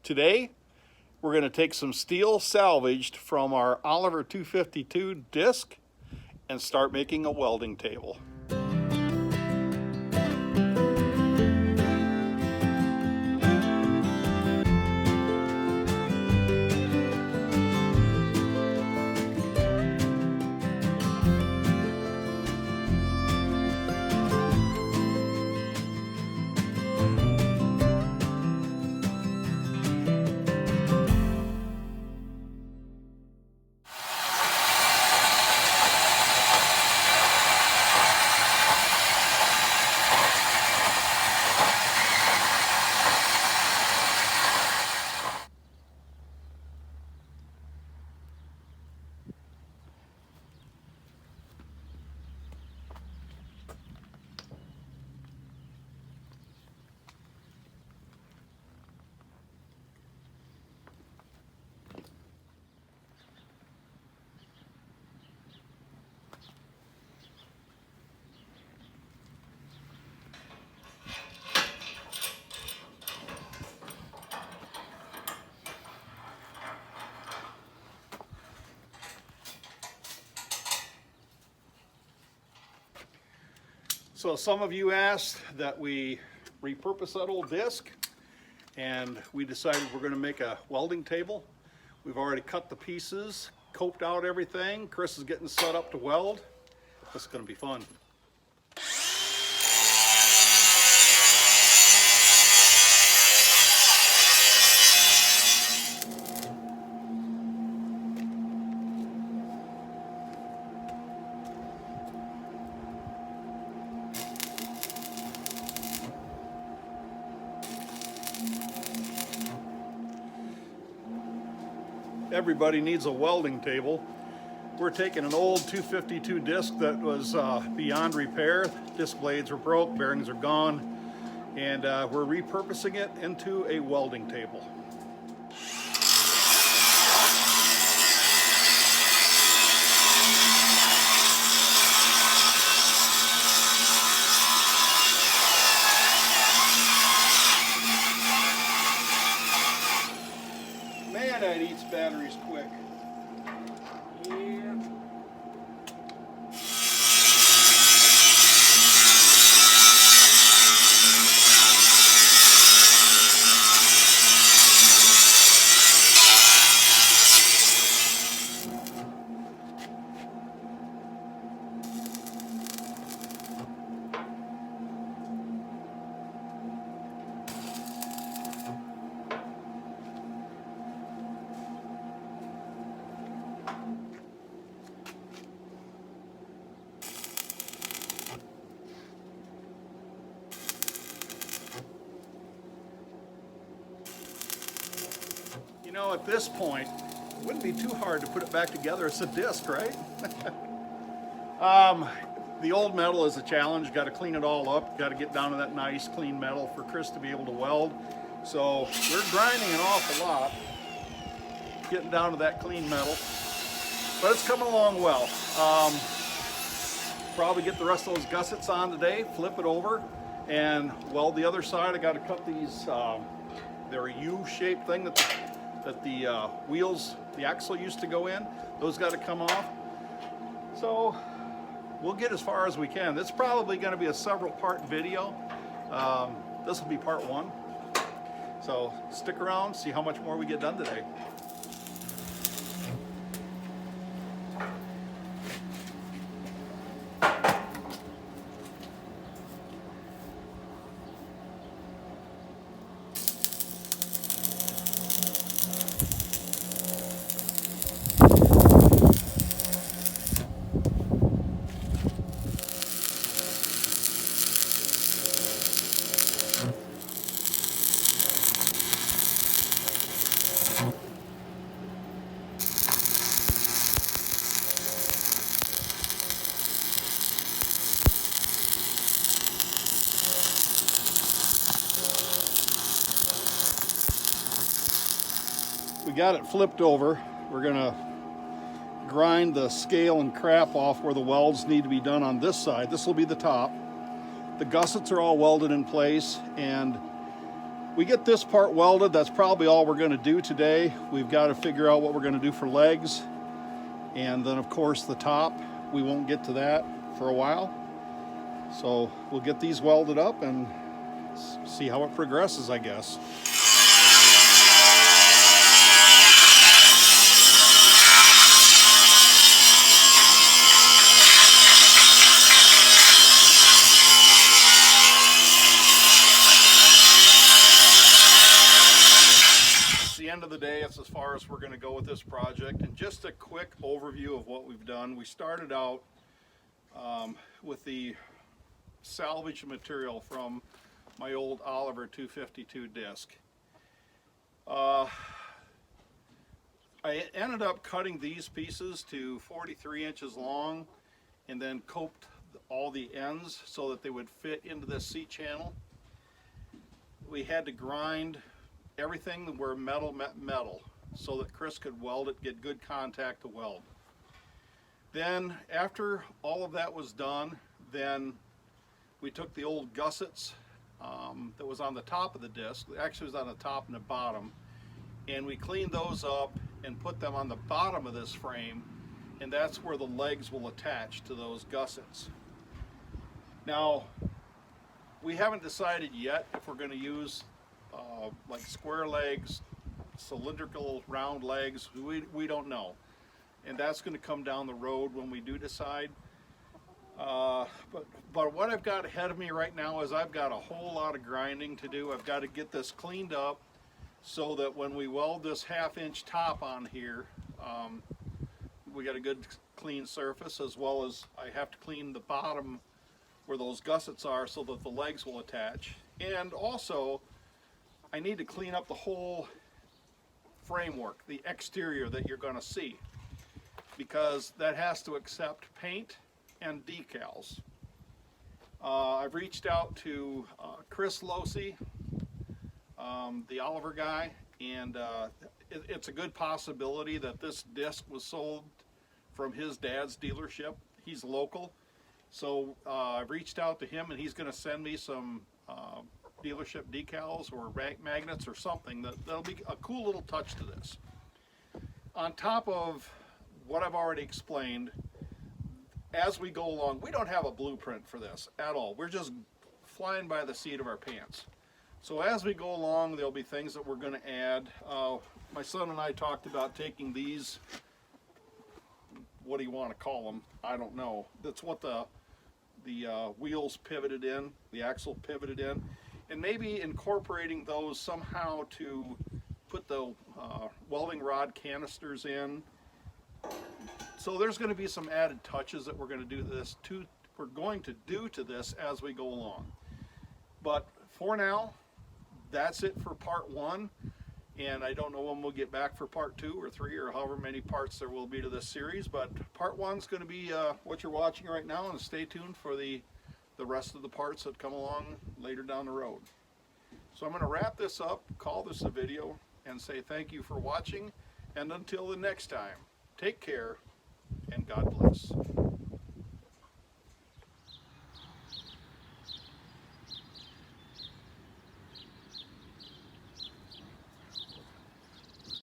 Today, we're going to take some steel salvaged from our Oliver 252 disc and start making a welding table. So some of you asked that we repurpose that old disc, and we decided we're going to make a welding table. We've already cut the pieces, coped out everything. Chris is getting set up to weld. This is going to be fun. Everybody needs a welding table. We're taking an old 252 disc that was beyond repair. Disc blades were broke, bearings are gone, and we're repurposing it into a welding table. Man, that eats batteries quick. Yeah. You know, at this point, it wouldn't be too hard to put it back together. It's a disc, right? The old metal is a challenge. Got to clean it all up. Got to get down to that nice clean metal for Chris to be able to weld. So we're grinding an awful lot, getting down to that clean metal. But it's coming along well. Probably get the rest of those gussets on today, flip it over, and weld the other side. I got to cut these, they're a U-shaped thing that the wheels, the axle used to go in. Those got to come off. So we'll get as far as we can. This is probably going to be a several part video. This will be part one. So stick around, see how much more we get done today. We got it flipped over. We're gonna grind the scale and crap off where the welds need to be done on this side. This will be the top. The gussets are all welded in place, and we get this part welded. That's probably all we're going to do today. We've got to figure out what we're going to do for legs, and then of course the top, we won't get to that for a while. So we'll get these welded up and see how it progresses, I guess. End of the day, it's as far as we're going to go with this project. And just a quick overview of what we've done. We started out with the salvage material from my old Oliver 252 disc. I ended up cutting these pieces to 43 inches long and then coped all the ends so that they would fit into this C channel. We had to grind everything where metal met metal so that Chris could weld it, get good contact to weld. Then after all of that was done, then we took the old gussets that was on the top of the disc, actually it was on the top and the bottom, and we cleaned those up and put them on the bottom of this frame, and that's where the legs will attach to those gussets. Now, we haven't decided yet if we're going to use like square legs, cylindrical round legs. We don't know, and that's going to come down the road when we do decide. But what I've got ahead of me right now is I've got a whole lot of grinding to do. I've got to get this cleaned up so that when we weld this 1/2 inch top on here, we got a good clean surface, as well as I have to clean the bottom where those gussets are so that the legs will attach. And also I need to clean up the whole framework, the exterior that you're going to see, because that has to accept paint and decals. I've reached out to Chris Losey, the Oliver guy, and it's a good possibility that this disc was sold from his dad's dealership. He's local, so I've reached out to him, and he's going to send me some dealership decals or magnets or something that'll be a cool little touch to this. On top of what I've already explained, as we go along, we don't have a blueprint for this at all. We're just flying by the seat of our pants. So as we go along, there'll be things that we're going to add. My son and I talked about taking these, what do you want to call them? I don't know. That's what the wheels pivoted in, the axle pivoted in, and maybe incorporating those somehow to put the welding rod canisters in. So there's going to be some added touches that we're going to do to this as we go along. But for now, that's it for part 1, and I don't know when we'll get back for part 2 or 3 or however many parts there will be to this series, but part 1 is going to be what you're watching right now, and stay tuned for the rest of the parts that come along later down the road. So I'm going to wrap this up, call this a video, and say thank you for watching, and until the next time, take care and God bless.